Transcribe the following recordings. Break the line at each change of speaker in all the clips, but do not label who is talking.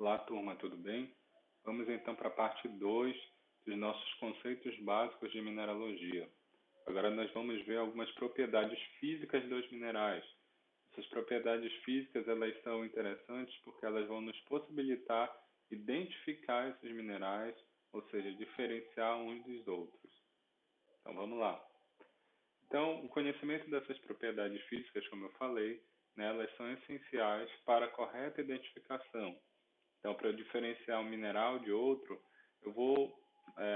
Olá, turma, tudo bem? Vamos então para a parte 2 dos nossos conceitos básicos de mineralogia. Agora nós vamos ver algumas propriedades físicas dos minerais. Essas propriedades físicas elas são interessantes porque elas vão nos possibilitar identificar esses minerais, ou seja, diferenciar uns dos outros. Então vamos lá. Então, o conhecimento dessas propriedades físicas, como eu falei, né, elas são essenciais para a correta identificação. Então, para eu diferenciar um mineral de outro, eu vou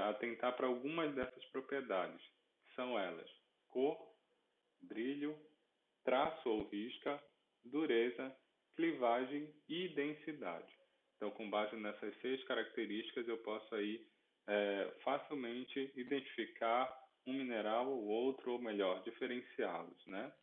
atentar para algumas dessas propriedades. São elas: cor, brilho, traço ou risca, dureza, clivagem e densidade. Então, com base nessas 6 características, eu posso aí facilmente identificar um mineral ou outro, ou melhor, diferenciá-los, né?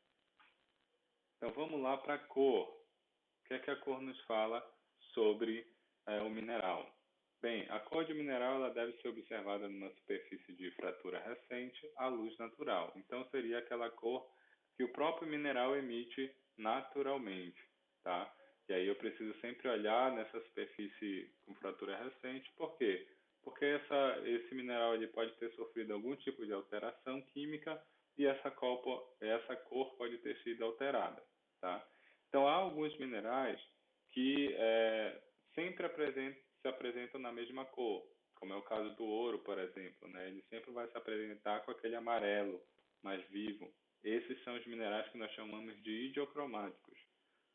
Então, vamos lá para a cor. O que é que a cor nos fala sobre o mineral? Bem, a cor de mineral ela deve ser observada numa superfície de fratura recente à luz natural. Então, seria aquela cor que o próprio mineral emite naturalmente, tá? E aí eu preciso sempre olhar nessa superfície com fratura recente. Por quê? Porque esse mineral ele pode ter sofrido algum tipo de alteração química e essa cor pode ter sido alterada, tá? Então, há alguns minerais que sempre se apresentam na mesma cor, como é o caso do ouro, por exemplo, né? Ele sempre vai se apresentar com aquele amarelo mais vivo. Esses são os minerais que nós chamamos de idiocromáticos.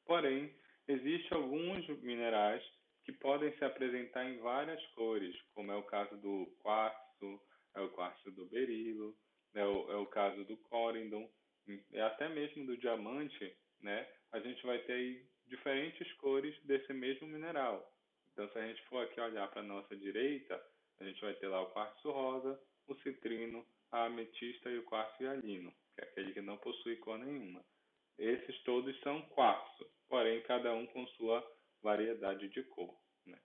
Porém, existem alguns minerais que podem se apresentar em várias cores, como é o caso do quartzo, é o quartzo do berilo, é o caso do corindon, e até mesmo do diamante, né? A gente vai ter aí diferentes cores desse mesmo mineral. Então, se a gente for aqui olhar para a nossa direita, a gente vai ter lá o quartzo rosa, o citrino, a ametista e o quartzo hialino, que é aquele que não possui cor nenhuma. Esses todos são quartzo, porém cada um com sua variedade de cor, né?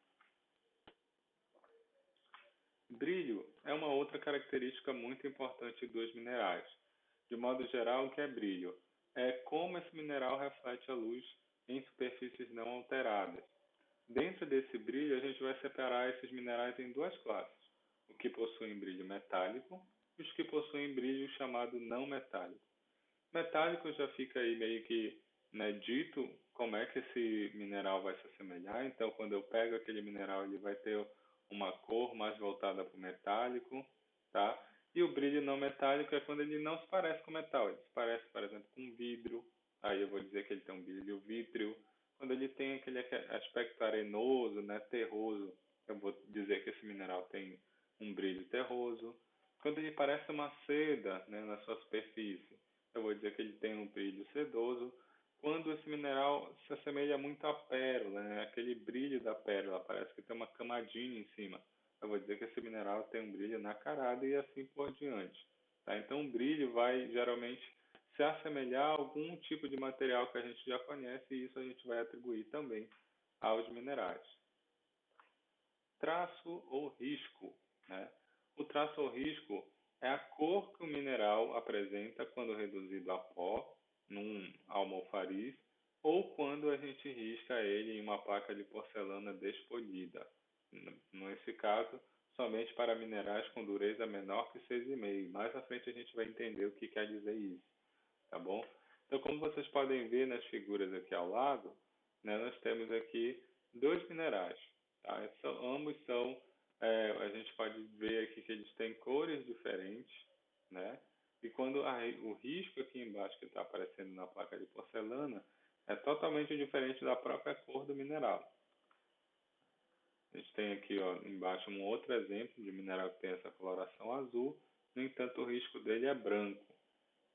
Brilho é uma outra característica muito importante dos minerais. De modo geral, o que é brilho? É como esse mineral reflete a luz em superfícies não alteradas. Dentro desse brilho, a gente vai separar esses minerais em duas classes: o que possuem brilho metálico e os que possuem brilho chamado não metálico. Metálico já fica aí meio que, né, dito como é que esse mineral vai se assemelhar. Então, quando eu pego aquele mineral, ele vai ter uma cor mais voltada para o metálico, tá? E o brilho não metálico é quando ele não se parece com metal. Ele se parece, por exemplo, com vidro. Aí eu vou dizer que ele tem um brilho vítreo. Quando ele tem aquele aspecto arenoso, né, terroso, eu vou dizer que esse mineral tem um brilho terroso. Quando ele parece uma seda, né, na sua superfície, eu vou dizer que ele tem um brilho sedoso. Quando esse mineral se assemelha muito à pérola, né? Aquele brilho da pérola, parece que tem uma camadinha em cima. Eu vou dizer que esse mineral tem um brilho nacarado e assim por diante. Tá? Então, o brilho vai geralmente se assemelhar a algum tipo de material que a gente já conhece e isso a gente vai atribuir também aos minerais. Traço ou risco, né? O traço ou risco é a cor que o mineral apresenta quando reduzido a pó, num almofariz, ou quando a gente risca ele em uma placa de porcelana despolida. Nesse caso, somente para minerais com dureza menor que 6,5. Mais à frente a gente vai entender o que quer dizer isso, tá bom? Então, como vocês podem ver nas figuras aqui ao lado, né, nós temos aqui dois minerais, tá? Ambos são, a gente pode ver aqui que eles têm cores diferentes, né? E quando o risco aqui embaixo que está aparecendo na placa de porcelana é totalmente diferente da própria cor do mineral. A gente tem aqui, ó, embaixo um outro exemplo de mineral que tem essa coloração azul, no entanto o risco dele é branco,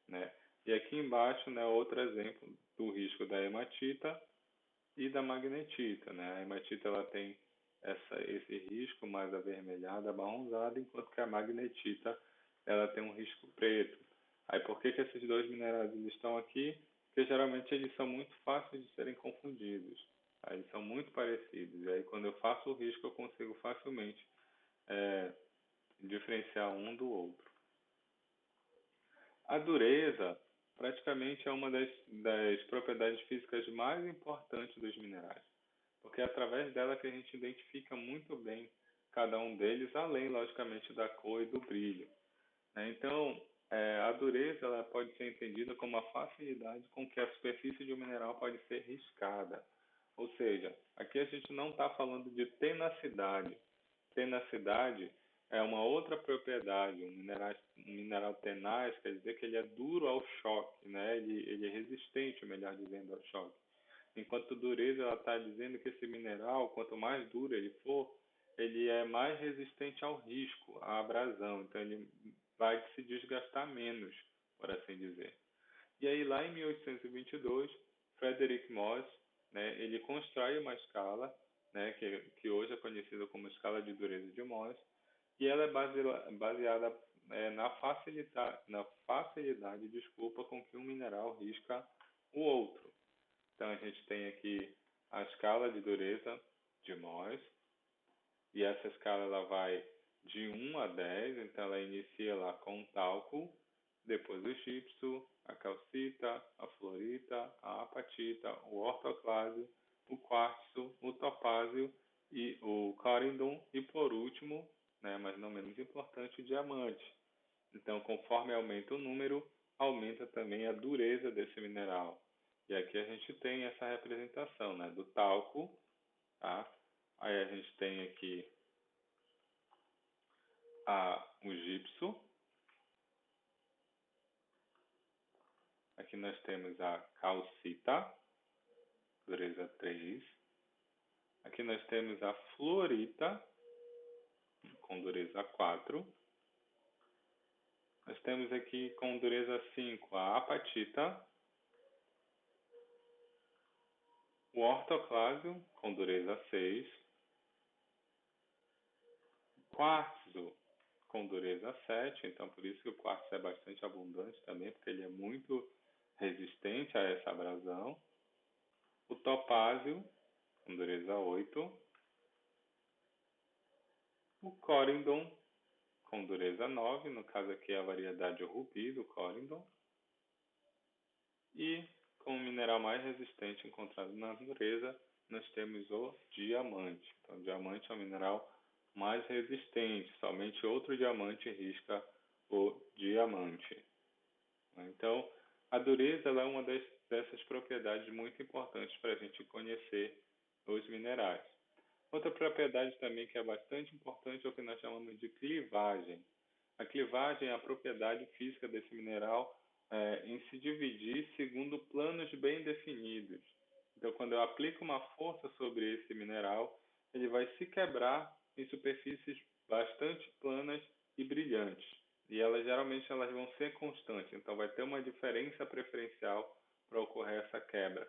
né? E aqui embaixo, né, outro exemplo do risco da hematita e da magnetita, né? A hematita ela tem esse risco mais avermelhado, amarronzado, enquanto que a magnetita ela tem um risco preto. Aí por que esses dois minerais eles estão aqui? Porque geralmente eles são muito fáceis de serem confundidos. Tá? Eles são muito parecidos. E aí quando eu faço o risco eu consigo facilmente é, diferenciar um do outro. A dureza praticamente é uma das propriedades físicas mais importantes dos minerais. porque é através dela que a gente identifica muito bem cada um deles, além, logicamente, da cor e do brilho, né? Então, a dureza ela pode ser entendida como a facilidade com que a superfície de um mineral pode ser riscada. Ou seja, aqui a gente não está falando de tenacidade. Tenacidade é uma outra propriedade. Um mineral tenaz quer dizer que ele é duro ao choque, né? Ele é resistente, melhor dizendo, ao choque. Enquanto dureza, ela está dizendo que esse mineral, quanto mais duro ele for, ele é mais resistente ao risco, à abrasão. Então, ele vai se desgastar menos, por assim dizer. E aí, lá em 1822, Frederick Moss, né, ele constrói uma escala, né, que hoje é conhecida como escala de dureza de Mohs, e ela é baseada na facilidade, desculpa, com que um mineral risca o outro. Então, a gente tem aqui a escala de dureza de Mohs, e essa escala ela vai de 1 a 10, então ela inicia lá com o talco, depois o gipso, a calcita, a fluorita, a apatita, o ortoclásio, o quartzo, o topázio e o corindon e por último, né, mas não menos importante, o diamante. Então, conforme aumenta o número, aumenta também a dureza desse mineral. E aqui a gente tem essa representação, né, do talco, tá? Aí a gente tem aqui o gipso. Aqui nós temos a calcita, dureza 3. Aqui nós temos a fluorita, com dureza 4. Nós temos aqui com dureza 5 a apatita, o ortoclásio, com dureza 6. Quartzo, com dureza 7. Então, por isso que o quartzo é bastante abundante também, porque ele é muito resistente a essa abrasão. O topázio, com dureza 8. O corindon, com dureza 9, no caso aqui é a variedade rubi do corindon. E como mineral mais resistente encontrado na natureza, nós temos o diamante. Então, o diamante é um mineral mais resistente, somente outro diamante risca o diamante. Então, a dureza ela é uma dessas propriedades muito importantes para a gente conhecer os minerais. Outra propriedade também que é bastante importante é o que nós chamamos de clivagem. A clivagem é a propriedade física desse mineral em se dividir segundo planos bem definidos. Então, quando eu aplico uma força sobre esse mineral, ele vai se quebrar em superfícies bastante planas e brilhantes. E elas vão ser constantes, então vai ter uma diferença preferencial para ocorrer essa quebra.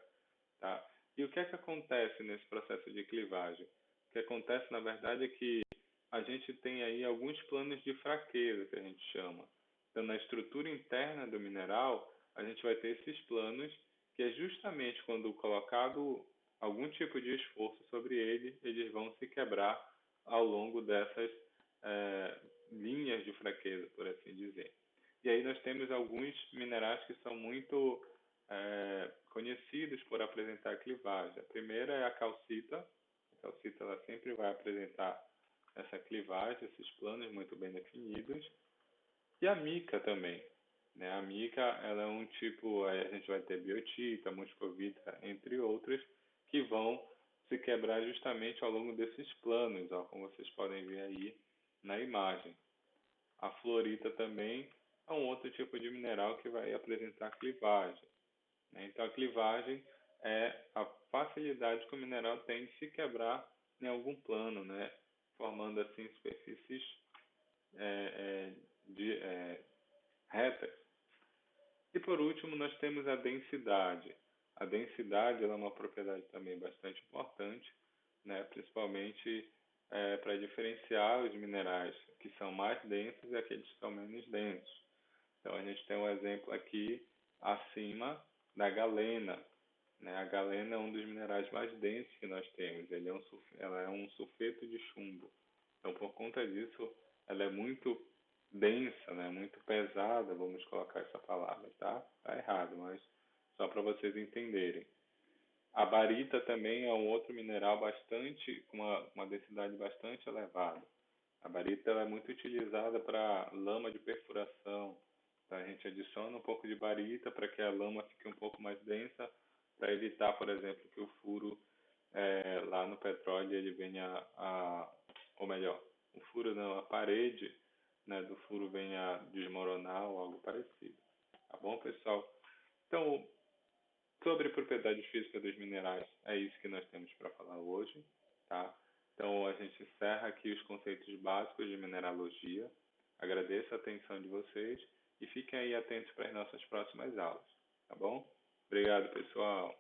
Tá? E o que é que acontece nesse processo de clivagem? O que acontece, na verdade, é que a gente tem aí alguns planos de fraqueza, que a gente chama. Então, na estrutura interna do mineral, a gente vai ter esses planos, que é justamente quando colocado algum tipo de esforço sobre ele, eles vão se quebrar ao longo dessas linhas de fraqueza, por assim dizer. E aí nós temos alguns minerais que são muito conhecidos por apresentar clivagem. A primeira é a calcita. A calcita ela sempre vai apresentar essa clivagem, esses planos muito bem definidos. E a mica também. Né? A mica ela é um tipo, aí a gente vai ter biotita, moscovita, entre outros, que vão se quebrar justamente ao longo desses planos, ó, como vocês podem ver aí na imagem. A fluorita também é um outro tipo de mineral que vai apresentar clivagem. Né? Então, a clivagem é a facilidade que o mineral tem de se quebrar em algum plano, né? Formando assim superfícies é, retas. E por último, nós temos a densidade. A densidade ela é uma propriedade também bastante importante, né? Principalmente para diferenciar os minerais que são mais densos e aqueles que são menos densos. Então, a gente tem um exemplo aqui acima da galena. Né? A galena é um dos minerais mais densos que nós temos. Ela é um sulfeto de chumbo. Então, por conta disso, ela é muito densa, né? Muito pesada, vamos colocar essa palavra, tá? Tá errado, mas só para vocês entenderem. A barita também é um outro mineral bastante, com uma densidade bastante elevada. A barita ela é muito utilizada para lama de perfuração. Então, a gente adiciona um pouco de barita para que a lama fique um pouco mais densa, para evitar, por exemplo, que o furo lá no petróleo ele venha ou melhor, o furo não, a parede, né, do furo venha desmoronar ou algo parecido. Tá bom, pessoal? Então, sobre propriedades físicas dos minerais, é isso que nós temos para falar hoje, tá? Então, a gente encerra aqui os conceitos básicos de mineralogia. Agradeço a atenção de vocês e fiquem aí atentos para as nossas próximas aulas, tá bom? Obrigado, pessoal.